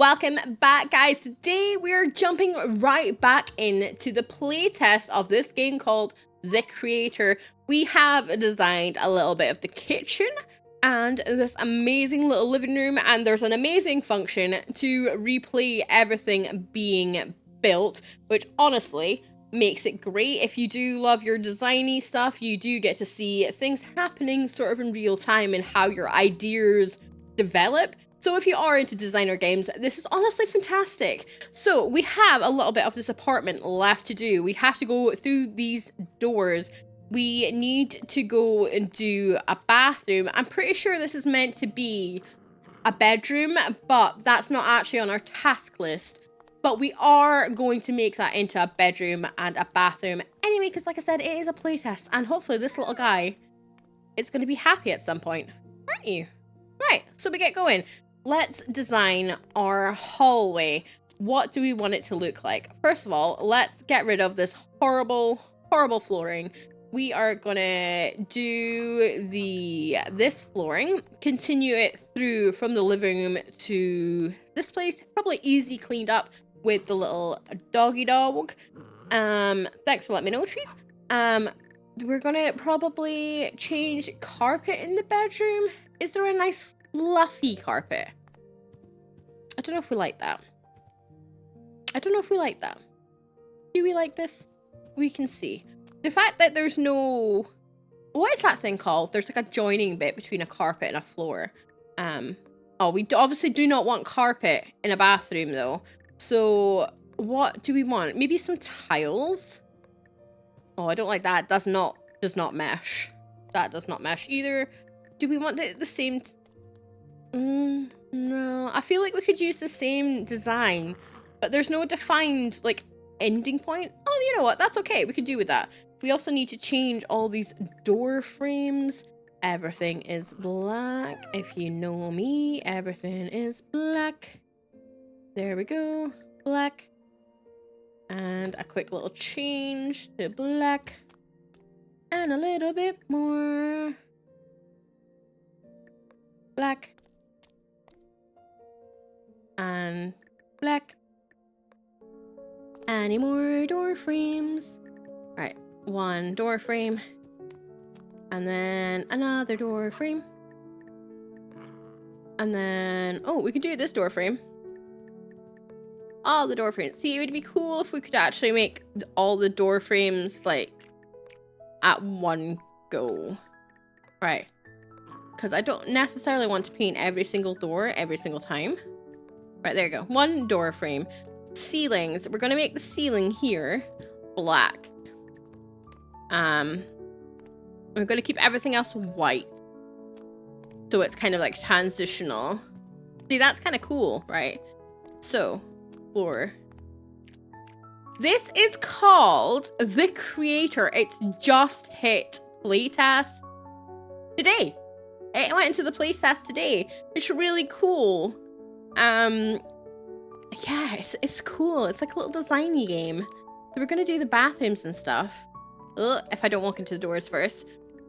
Welcome back, guys. Today we're jumping right back into the playtest of this game called The Creator. We have designed a little bit of the kitchen and this amazing little living room, and there's an amazing function to replay everything being built, which honestly makes it great. If you do love your designy stuff, you do get to see things happening sort of in real time and how your ideas develop. So if you are into designer games, this is honestly fantastic. So we have a little bit of this apartment left to do. We have to go through these doors. We need to go and do a bathroom. I'm pretty sure this is meant to be a bedroom, but that's not actually on our task list. But we are going to make that into a bedroom and a bathroom anyway, because like I said, it is a playtest, and hopefully this little guy is going to be happy at some point, aren't you? Right, so we get going. Let's design our hallway. What do we want it to look like? First of all, let's get rid of this horrible flooring. We are gonna do this flooring, continue it through from the living room to this place, probably easy cleaned up with the little doggy dog. Thanks for letting me know, trees. We're gonna probably change carpet in the bedroom. Is there a nice fluffy carpet? I don't know if we like that. Do we like this? We can see. The fact that there's no... What is that thing called? There's like a joining bit between a carpet and a floor. Oh, we obviously do not want carpet in a bathroom though. So what do we want? Maybe some tiles? Oh, I don't like that. Does not mesh. That does not mesh either. Do we want the same... no, I feel like we could use the same design, but there's no defined like ending point. Oh, you know what? That's okay. We can do with that. We also need to change all these door frames. Everything is black. If you know me, everything is black. There we go. Black. And a quick little change to black. And a little bit more. Black. And black. Any more door frames? Right, one door frame. And then another door frame. And then, oh, we could do this door frame. All the door frames. See, it would be cool if we could actually make all the door frames like at one go. Right. Because I don't necessarily want to paint every single door every single time. Right, there you go. One door frame. Ceilings. We're going to make the ceiling here black. We're going to keep everything else white. So it's kind of like transitional. See, that's kind of cool, right? So, floor. This is called The Creator. It's just hit playtest today. It went into the playtest today. It's really cool. Yeah, it's cool. It's like a little designy game. So we're gonna do the bathrooms and stuff. Ugh, if I don't walk into the doors first.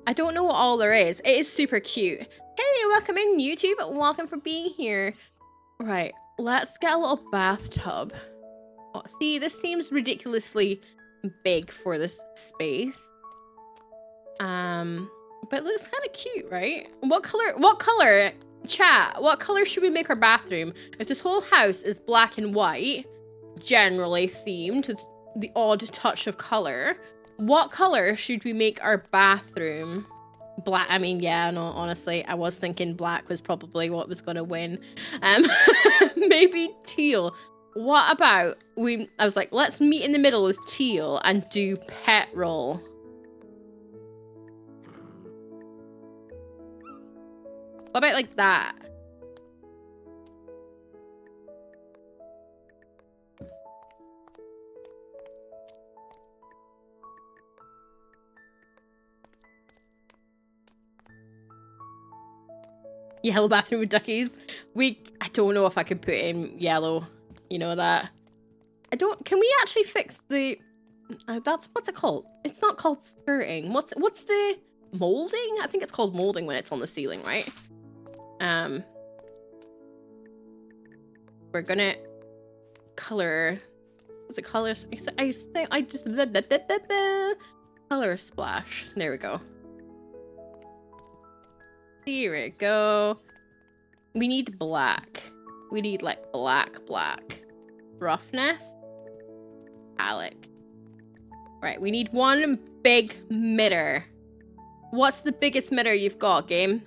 I don't know what all there is. It is super cute. Hey, welcome in YouTube. Welcome for being here. Right, let's get a little bathtub. Oh, see, this seems ridiculously big for this space. But it looks kind of cute, right? What color, chat, what color should we make our bathroom? If this whole house is black and white, generally themed with the odd touch of color, what color should we make our bathroom? Black. I mean, yeah, no, honestly, I was thinking black was probably what was going to win. Maybe teal. What about I was like, let's meet in the middle with teal and do petrol. What about like that? Yellow bathroom with duckies. I don't know if I could put in yellow. You know that. Can we actually fix the... what's it called? It's not called skirting. What's the molding? I think it's called molding when it's on the ceiling, right? we're gonna color. What's it color? I just color splash. There we go. Here we go. We need black. We need like black. Roughness. Metallic. Right, we need one big mitter. What's the biggest mitter you've got, game?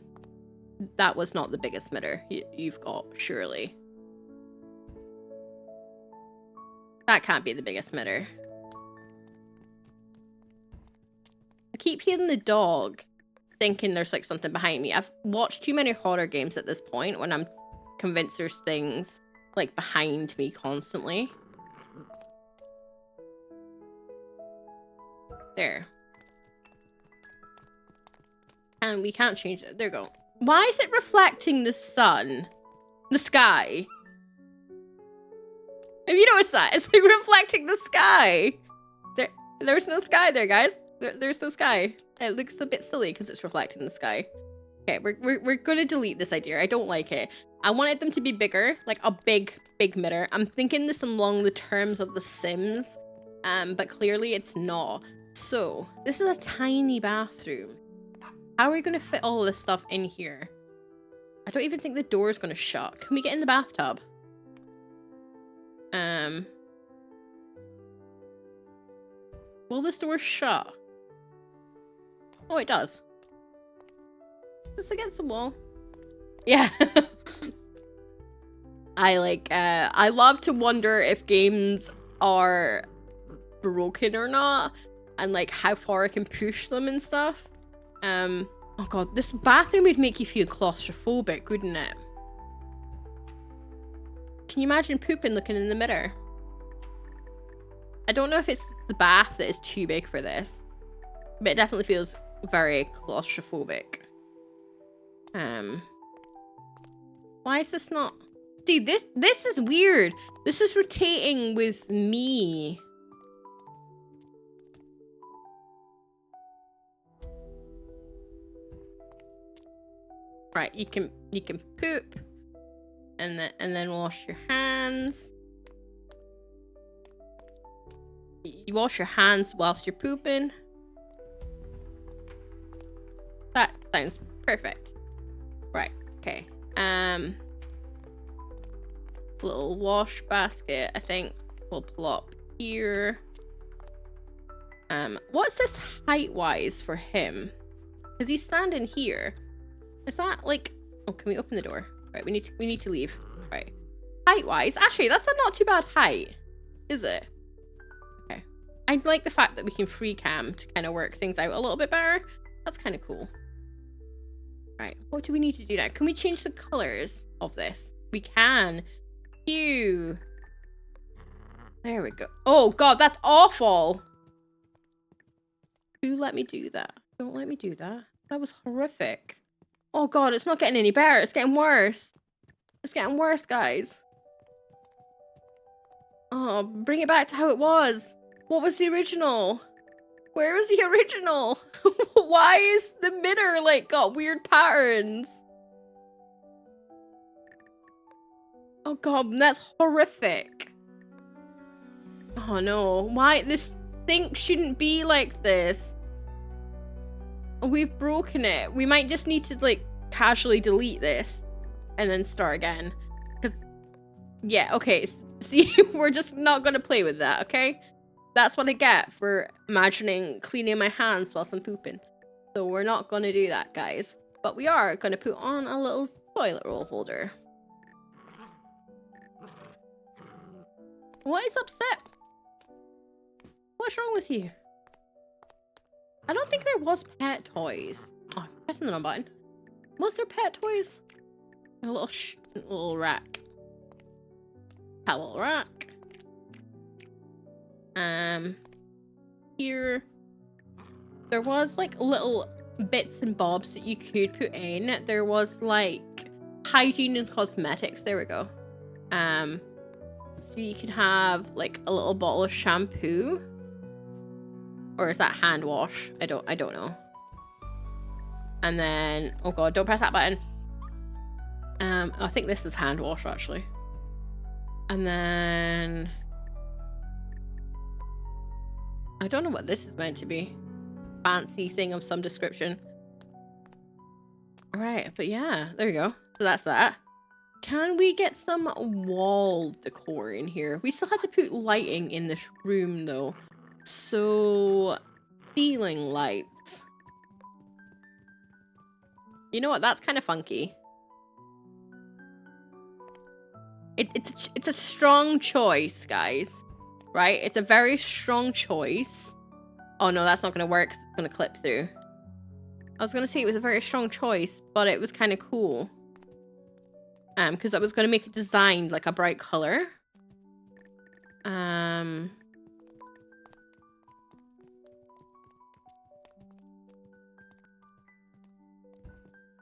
That was not the biggest mitter you've got, surely. That can't be the biggest mitter. I keep hearing the dog, thinking there's like something behind me. I've watched too many horror games at this point when I'm convinced there's things like behind me constantly. There. And we can't change it. There we go. Why is it reflecting the sun? The sky? Have you noticed that? It's like reflecting the sky. There's no sky there, guys. There's no sky. It looks a bit silly because it's reflecting the sky. Okay, we're gonna delete this idea. I don't like it. I wanted them to be bigger, like a big mirror. I'm thinking this along the terms of The Sims, but clearly it's not. So this is a tiny bathroom. How are we gonna fit all this stuff in here? I don't even think the door is gonna shut. Can we get in the bathtub? Will this door shut? Oh, it does. Is this against the wall? Yeah. I love to wonder if games are broken or not, and like how far I can push them and stuff. Oh god, this bathroom would make you feel claustrophobic, wouldn't it? Can you imagine pooping looking in the mirror? I don't know if it's the bath that is too big for this, but it definitely feels very claustrophobic. Why is this not... Dude, this is weird. This is rotating with me. Right, you can poop and then wash your hands. You wash your hands whilst you're pooping. That sounds perfect. Right, okay. Little wash basket, I think we'll plop here. What's this height-wise for him? Because he's standing here. Is that like... Oh, can we open the door? Right, we need to leave. Right. Height-wise, actually, that's a not too bad height, is it? Okay. I like the fact that we can free cam to kind of work things out a little bit better. That's kind of cool. Right, what do we need to do now? Can we change the colors of this? We can. Ew. There we go. Oh god, that's awful. Who let me do that? Don't let me do that. That was horrific. Oh god, it's not getting any better. It's getting worse. It's getting worse, guys. Oh, bring it back to how it was. What was the original? Where was the original? Why is the mirror like got weird patterns? Oh god, that's horrific. Oh no, why this thing shouldn't be like this. We've broken it. We might just need to like casually delete this and then start again. Because yeah, okay, see, we're just not gonna play with that, okay? That's what I get for imagining cleaning my hands whilst I'm pooping. So we're not gonna do that, guys. But we are gonna put on a little toilet roll holder. What is upset? What's wrong with you? I don't think there was pet toys. Oh, I'm pressing the wrong button. Was there pet toys? A little rack. Towel rack. Here there was like little bits and bobs that you could put in. There was like hygiene and cosmetics. There we go. So you can have like a little bottle of shampoo, or is that hand wash? I don't know. And then, oh god, don't press that button. I think this is hand wash actually. And then I don't know what this is meant to be. Fancy thing of some description. All right, but yeah, there we go. So that's that. Can we get some wall decor in here? We still have to put lighting in this room though. So ceiling lights. You know what? That's kind of funky. It's a strong choice, guys. Right? It's a very strong choice. Oh no, that's not gonna work. It's gonna clip through. I was gonna say it was a very strong choice, but it was kind of cool. Because I was gonna make it designed like a bright color. Can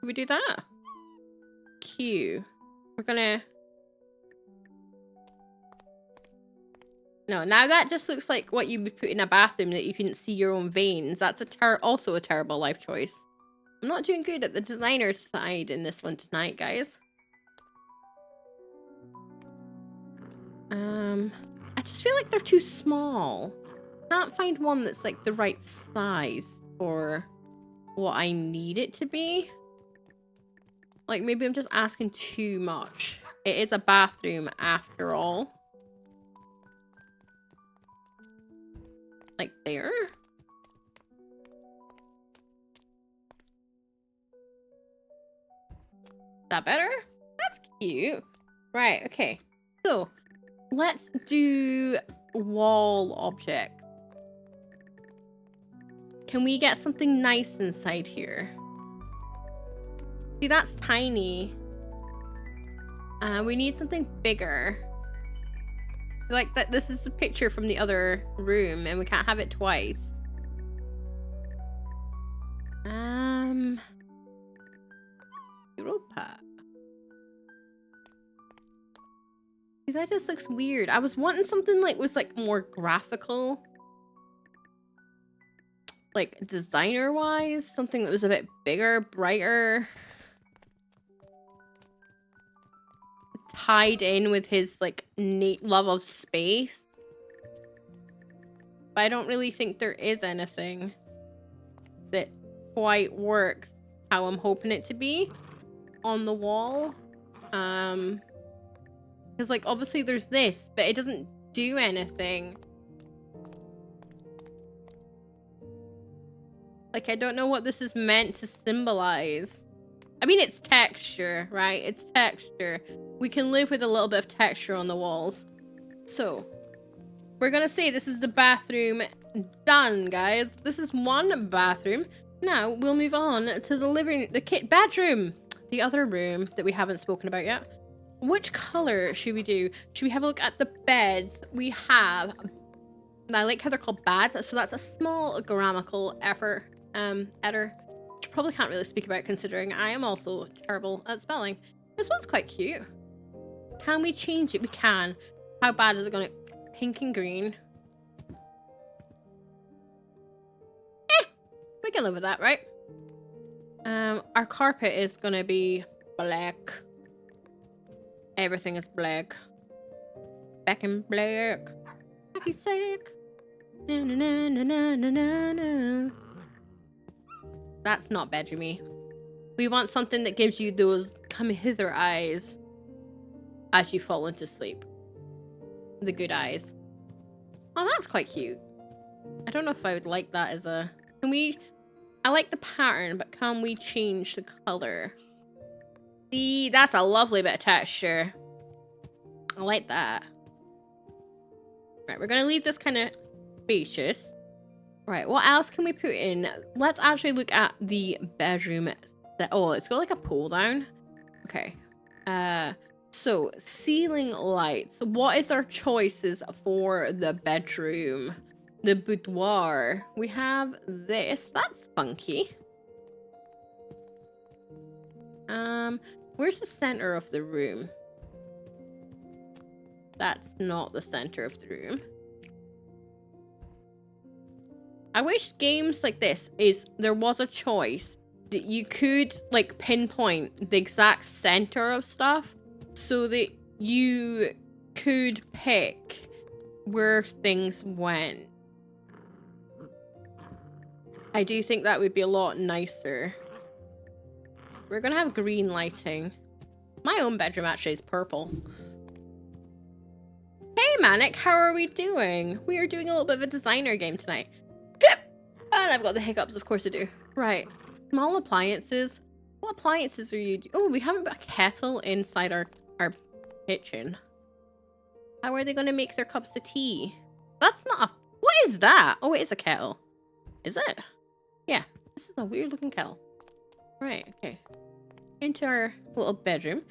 we do that? Q. We're gonna. No, now that just looks like what you would put in a bathroom that you couldn't see your own veins. That's also a terrible life choice. I'm not doing good at the designer's side in this one tonight, guys. I just feel like they're too small. Can't find one that's like the right size for what I need it to be. Like maybe I'm just asking too much. It is a bathroom after all. Like there. Is that better? That's cute. Right, okay. So let's do wall object. Can we get something nice inside here? See, that's tiny. We need something bigger. Like that. This is the picture from the other room, and we can't have it twice. Europa. See, that just looks weird. I was wanting something like was like more graphical. Like designer wise, something that was a bit bigger, brighter, tied in with his like innate love of space. But I don't really think there is anything that quite works how I'm hoping it to be on the wall. Because like obviously there's this, but it doesn't do anything. Like, I don't know what this is meant to symbolize. I mean, it's texture, right? It's texture. We can live with a little bit of texture on the walls. So, we're gonna say this is the bathroom done, guys. This is one bathroom. Now, we'll move on to the bedroom. The other room that we haven't spoken about yet. Which color should we do? Should we have a look at the beds? We have... I like how they're called bads, so that's a small grammatical error. Which I probably can't really speak about considering I am also terrible at spelling. This one's quite cute. Can we change it? We can. How bad is it gonna... Pink and green. We can live with that, right? Our carpet is gonna be black. Everything is black. Back in black. Happy sick. Na na na na na na na. That's not bedroomy. We want something that gives you those come hither eyes as you fall into sleep. The good eyes. Oh, that's quite cute. I don't know if I would like that as a... Can we... I like the pattern, but can we change the color? See, that's a lovely bit of texture. I like that. Right, we're gonna leave this kind of spacious. Right, what else can we put in? Let's actually look at the bedroom. Oh, it's got like a pull down. Okay. So ceiling lights. What is our choices for the bedroom? The boudoir. We have this. That's funky. Where's the center of the room? That's not the center of the room. I wish games like this there was a choice that you could like pinpoint the exact center of stuff so that you could pick where things went, I do think that would be a lot nicer. We're gonna have green lighting. My own bedroom actually is purple. Hey Manic, how are we doing? We are doing a little bit of a designer game tonight. And I've got the hiccups, of course I do. Right, small appliances. What appliances are you? Oh, we haven't got a kettle inside our kitchen. How are they gonna make their cups of tea? That's not a... What is that? Oh, it is a kettle. Is it? Yeah, this is a weird looking kettle. Right, okay. Into our little bedroom.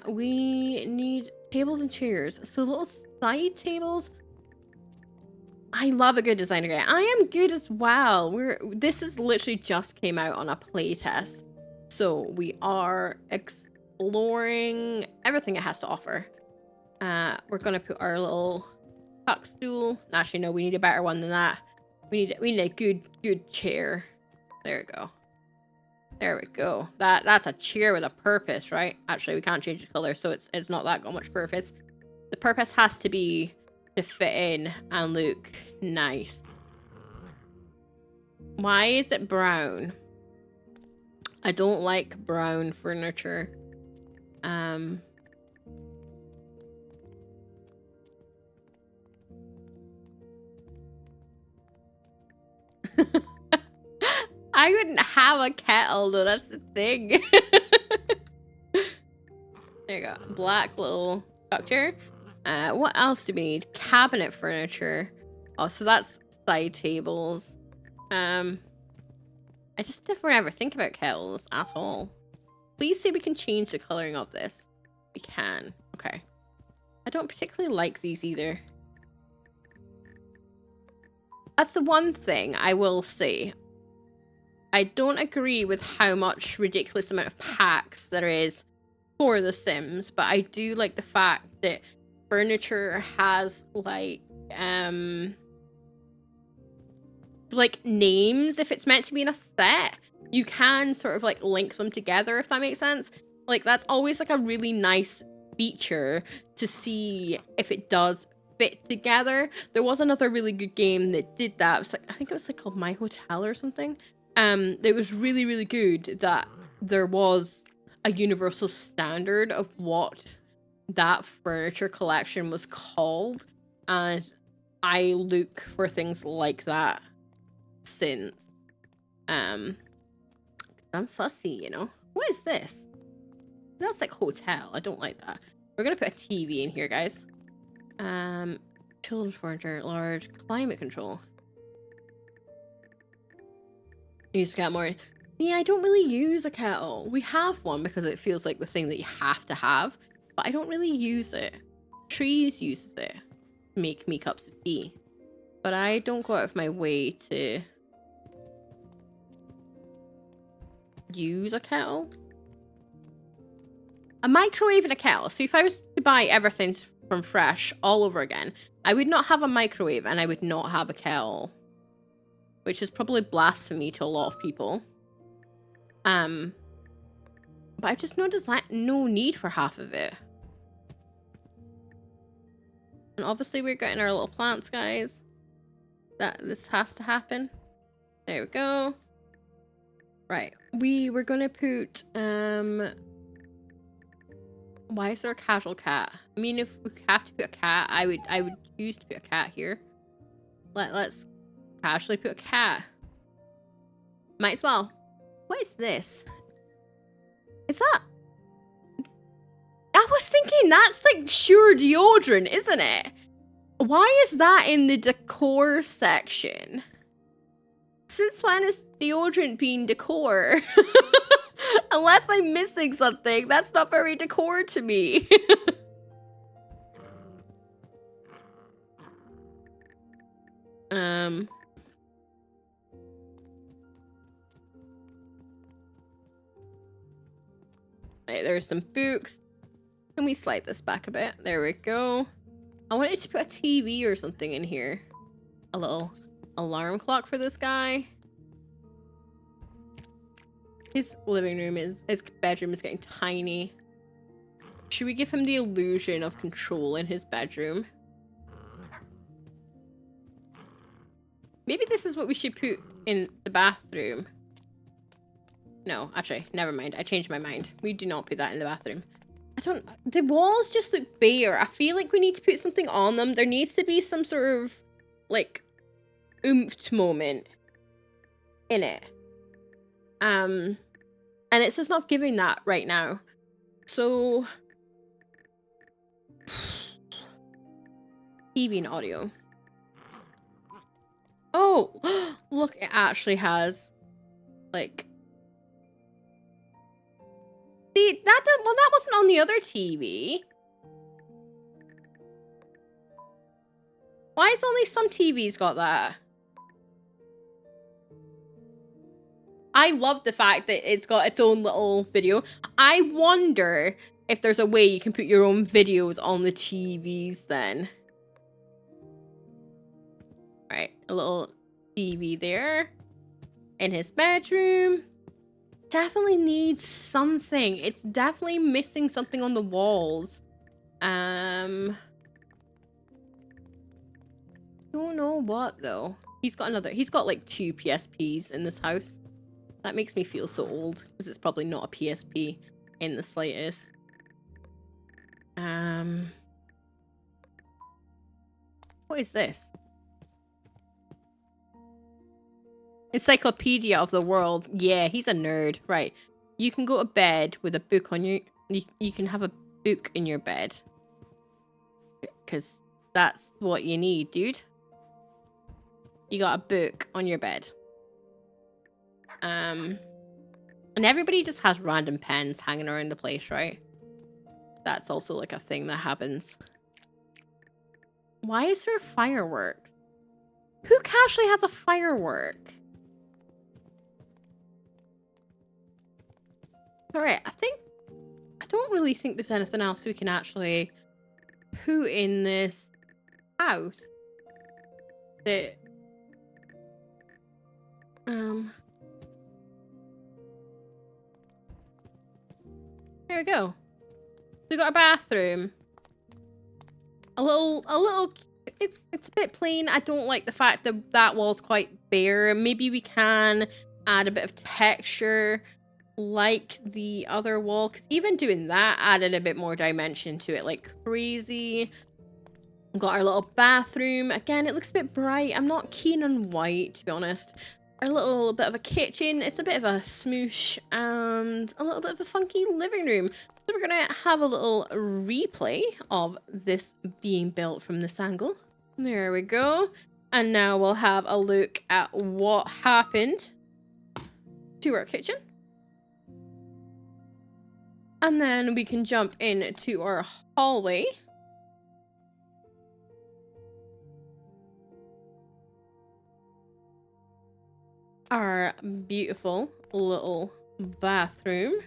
We need tables and chairs. So little side tables. I love a good designer guide. I am good as well. This is literally just came out on a playtest. So we are exploring everything it has to offer. We're gonna put our little tuck stool. Actually, no, we need a better one than that. We need a good chair. There we go. There we go. That's a chair with a purpose, right? Actually, we can't change the color, so it's not that got much purpose. The purpose has to be to fit in and look nice. Why is it brown? I don't like brown furniture. I wouldn't have a kettle though, that's the thing. There you go. Black little structure. What else do we need? Cabinet furniture. Oh, so that's side tables. I just don't ever think about kettles at all. Please say we can change the coloring of this. We can. Okay. I don't particularly like these either. That's the one thing I will say. I don't agree with how much ridiculous amount of packs there is for The Sims, but I do like the fact that furniture has like names. If it's meant to be in a set, you can sort of like link them together, if that makes sense. Like that's always like a really nice feature to see if it does fit together. There was another really good game that did that. It was like, I think it was like called My Hotel or something. It was really, really good that there was a universal standard of what that furniture collection was called, and I look for things like that since I'm fussy, you know. What is this? That's like hotel. I don't like that. We're gonna put a TV in here, guys. Children's furniture, large, climate control. Use a kettle more. Yeah, I don't really use a kettle. We have one because it feels like the thing that you have to have, but I don't really use it. Trees uses it to make me cups of tea, but I don't go out of my way to use a kettle. A microwave and a kettle. So if I was to buy everything from fresh all over again, I would not have a microwave and I would not have a kettle, which is probably blasphemy to a lot of people. But I've just no need for half of it. And obviously we're getting our little plants, guys. This has to happen. There we go. Right. We were gonna put why is there a casual cat? I mean, if we have to put a cat, I would choose to put a cat here. Let's casually put a cat. Might as well. What is this? Is that... I was thinking that's like Sure deodorant, isn't it? Why is that in the decor section? Since when is deodorant being decor? Unless I'm missing something, that's not very decor to me. Right, there's some books. Can we slide this back a bit? There we go. I wanted to put a TV or something in here. A little alarm clock for this guy. His living room his bedroom is getting tiny. Should we give him the illusion of control in his bedroom? Maybe this is what we should put in the bathroom. No, actually, never mind. I changed my mind. We do not put that in the bathroom. The walls just look bare. I feel like we need to put something on them. There needs to be some sort of, like, oomph moment in it. And it's just not giving that right now. So, TV and audio. Oh, look, it actually has, like, see, that wasn't on the other TV. Why is only some TVs got that? I love the fact that it's got its own little video. I wonder if there's a way you can put your own videos on the TVs then. Right, a little TV there in his bedroom. Definitely needs something. It's definitely missing something on the walls. Don't know what though. He's got like 2 PSPs in this house. That makes me feel so old because it's probably not a PSP in the slightest. What is this? Encyclopedia of the world. Yeah, he's a nerd. Right. You can go to bed with a book on your... You can have a book in your bed. Because that's what you need, dude. You got a book on your bed. And everybody just has random pens hanging around the place, right? That's also like a thing that happens. Why is there fireworks? Who casually has a firework? Alright, I don't really think there's anything else we can actually put in this house. That... There we go. We got a bathroom. A little... It's a bit plain. I don't like the fact that that wall's quite bare. Maybe we can add a bit of texture like the other wall, because even doing that added a bit more dimension to it, like crazy. We've got our little bathroom. Again, it looks a bit bright. I'm not keen on white, to be honest. Our little bit of a kitchen. It's a bit of a smoosh and a little bit of a funky living room. So we're gonna have a little replay of this being built from this angle. There we go. And now we'll have a look at what happened to our kitchen. And then we can jump into our hallway. Our beautiful little bathroom.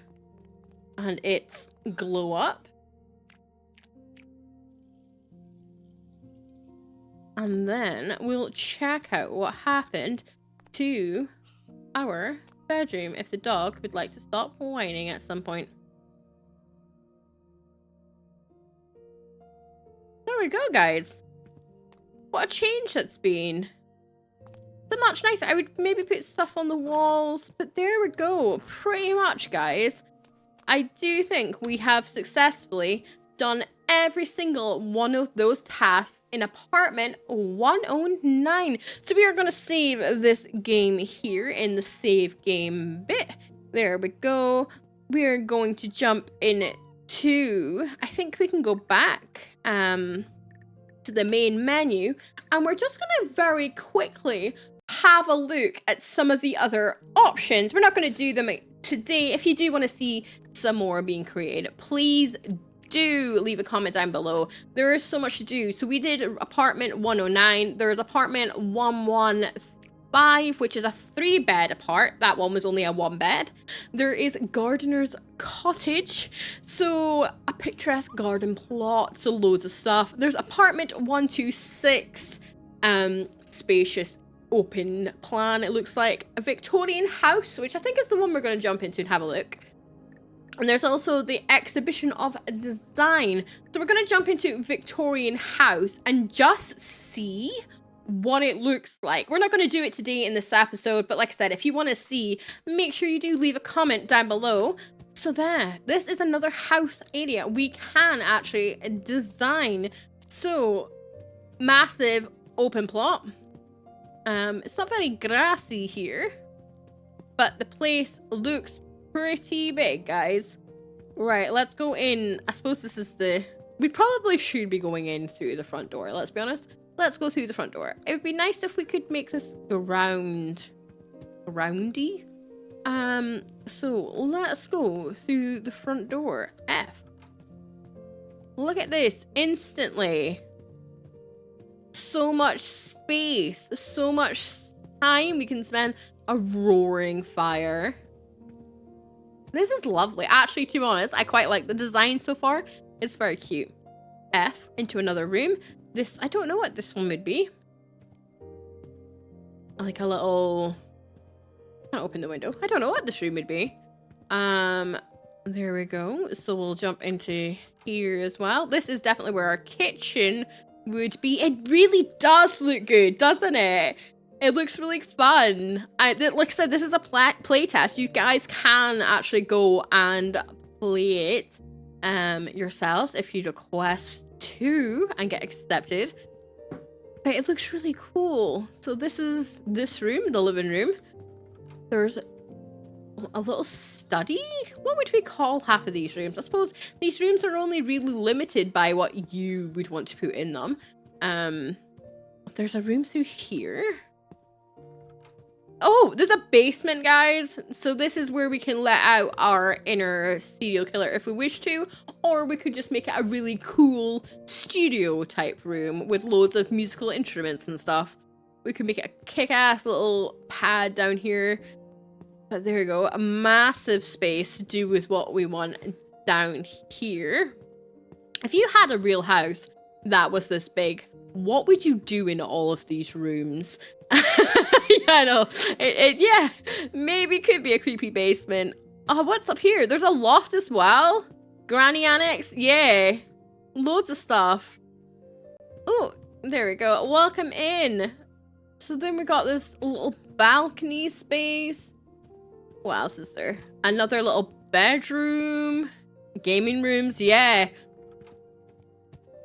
And its glow up. And then we'll check out what happened to our bedroom if the dog would like to stop whining at some point. There we go, guys. What a change that's been. So much nicer. I would maybe put stuff on the walls, but there we go. Pretty much, guys. I do think we have successfully done every single one of those tasks in apartment 109. So we are going to save this game here in the save game bit. There we go. We are going to jump into, I think we can go back to the main menu, and we're just going to very quickly have a look at some of the other options. We're not going to do them today. If you do want to see some more being created, please do leave a comment down below. There is so much to do. So we did apartment 109. There's apartment 115, which is a 3-bed apart. That one was only a 1-bed. There is gardener's cottage, so a picturesque garden plot, so loads of stuff. There's apartment 126, spacious open plan. It looks like a Victorian house, which I think is the one we're going to jump into and have a look. And there's also the exhibition of design. So we're going to jump into Victorian house and just see what it looks like. We're not going to do it today in this episode, but like I said, if you want to see, make sure you do leave a comment down below. So this is another house area we can actually design. So massive open plot. It's not very grassy here, but the place looks pretty big, guys. Right, let's go in. I suppose this is we probably should be going in through the front door, let's be honest. Let's go through the front door. It would be nice if we could make this roundy. So let's go through the front door. F. Look at this, instantly. So much space, so much time we can spend. A roaring fire. This is lovely. Actually, to be honest, I quite like the design so far. It's very cute. F, into another room. This, I don't know what this one would be. Like a little... Can't open the window. I don't know what this room would be. There we go. So we'll jump into here as well. This is definitely where our kitchen would be. It really does look good, doesn't it? It looks really fun. Like I said, this is a play test. You guys can actually go and play it yourselves if you request to and get accepted. But it looks really cool. So this is this room, the living room. There's a little study. What would we call half of these rooms? I suppose these rooms are only really limited by what you would want to put in them. There's a room through here. Oh, there's a basement, guys. So this is where we can let out our inner serial killer if we wish to, or we could just make it a really cool studio type room with loads of musical instruments and stuff. We could make it a kick-ass little pad down here. But there we go, a massive space to do with what we want down here. If you had a real house that was this big, what would you do in all of these rooms? Yeah, I know. Yeah, maybe could be a creepy basement. Oh, what's up here? There's a loft as well. Granny annex. Yeah. Loads of stuff. Oh, there we go. Welcome in. So then we got this little balcony space. What else is there? Another little bedroom. Gaming rooms. Yeah.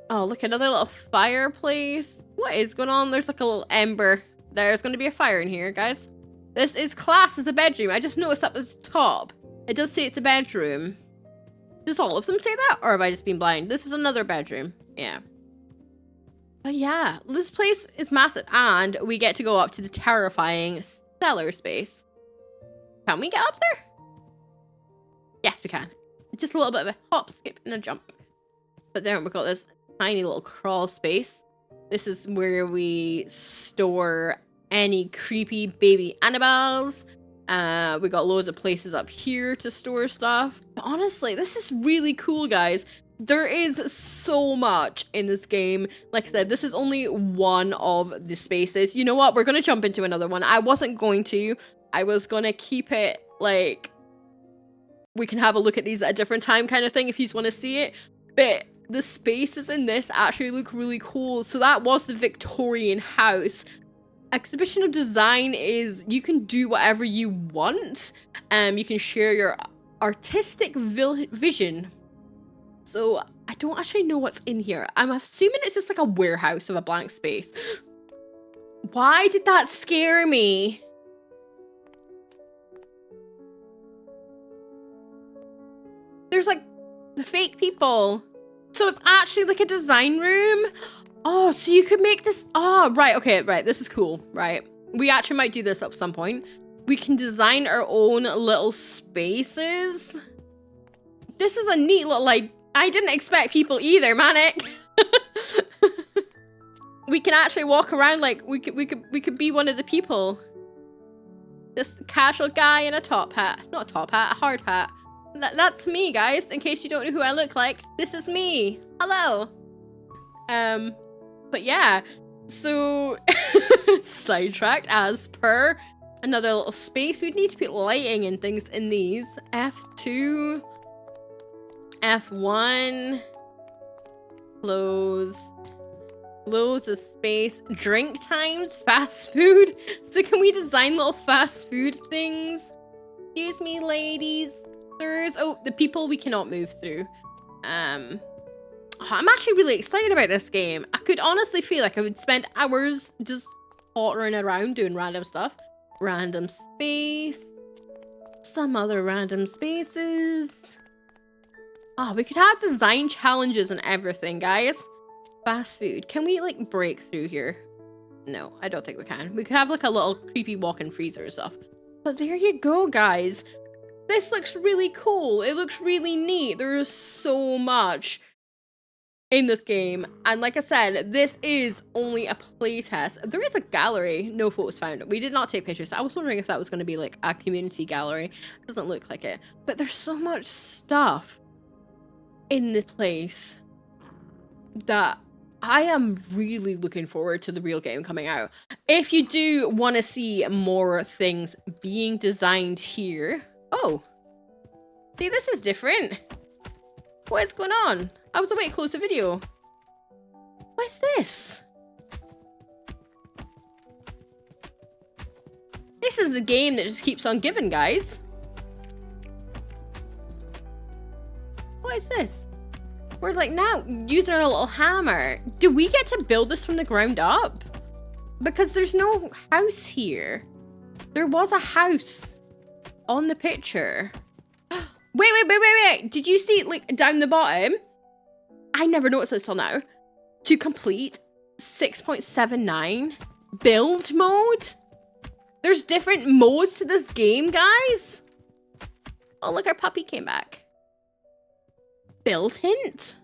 Oh, look, another little fireplace. What is going on? There's like a little ember. There's going to be a fire in here, guys. This is classed as a bedroom. I just noticed up at the top. It does say it's a bedroom. Does all of them say that? Or have I just been blind? This is another bedroom. Yeah. But yeah, this place is massive. And we get to go up to the terrifying cellar space. Can we get up there? Yes, we can. Just a little bit of a hop, skip, and a jump. But then we've got this tiny little crawl space. This is where we store any creepy baby animals. We got loads of places up here to store stuff. But honestly, this is really cool, guys. There is so much in this game. Like I said, this is only one of the spaces. You know what? We're going to jump into another one. I wasn't going to. I was going to keep it like we can have a look at these at a different time kind of thing if you just want to see it. But the spaces in this actually look really cool. So that was the Victorian house. Exhibition of design is you can do whatever you want. You can share your artistic vision. So I don't actually know what's in here. I'm assuming it's just like a warehouse of a blank space. Why did that scare me? There's like the fake people. So it's actually like a design room. Oh, so you could make this. Oh, right. Okay, right. This is cool. Right. We actually might do this at some point. We can design our own little spaces. This is a neat little, like, I didn't expect people either, Manic. We can actually walk around like we could be one of the people. This casual guy in a top hat. Not a top hat, a hard hat. That's me, guys. In case you don't know who I look like, this is me. Hello. But yeah, so sidetracked as per. Another little space. We'd need to put lighting and things in these. F2. F1. Close. Loads of space. Drink times. Fast food. So can we design little fast food things? Excuse me, ladies. Sirs. Oh, the people we cannot move through. I'm actually really excited about this game. I could honestly feel like I would spend hours just pottering around doing random stuff. Random space. Some other random spaces. Oh, we could have design challenges and everything, guys. Fast food. Can we, like, break through here? No, I don't think we can. We could have, like, a little creepy walk-in freezer and stuff. But there you go, guys. This looks really cool. It looks really neat. There is so much in this game. And like I said, this is only a playtest. There is a gallery. No photos found. We did not take pictures. I was wondering if that was going to be, like, a community gallery. Doesn't look like it. But there's so much stuff in this place that I am really looking forward to the real game coming out. If you do want to see more things being designed here. Oh, see, this is different. What is going on? I was away to close the video. What is this? This is the game that just keeps on giving, guys. What is this? We're like now using our little hammer. Do we get to build this from the ground up? Because there's no house here. There was a house on the picture. Wait. Did you see, like, down the bottom? I never noticed this till now. To complete 6.79 build mode. There's different modes to this game, guys. Oh, look, our puppy came back. Build hint.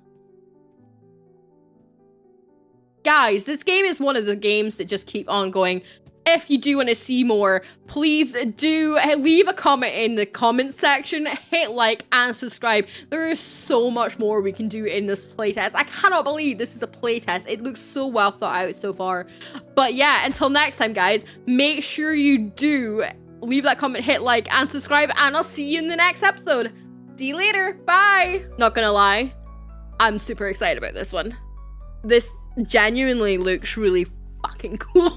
Guys, this game is one of the games that just keep on going. If you do want to see more, please do leave a comment in the comment section, hit like and subscribe. There is so much more we can do in this playtest. I cannot believe this is a playtest. It looks so well thought out so far. But yeah, until next time, guys, make sure you do leave that comment, hit like and subscribe, and I'll see you in the next episode. See you later. Bye. Not gonna lie, I'm super excited about this one. This genuinely looks really fucking cool.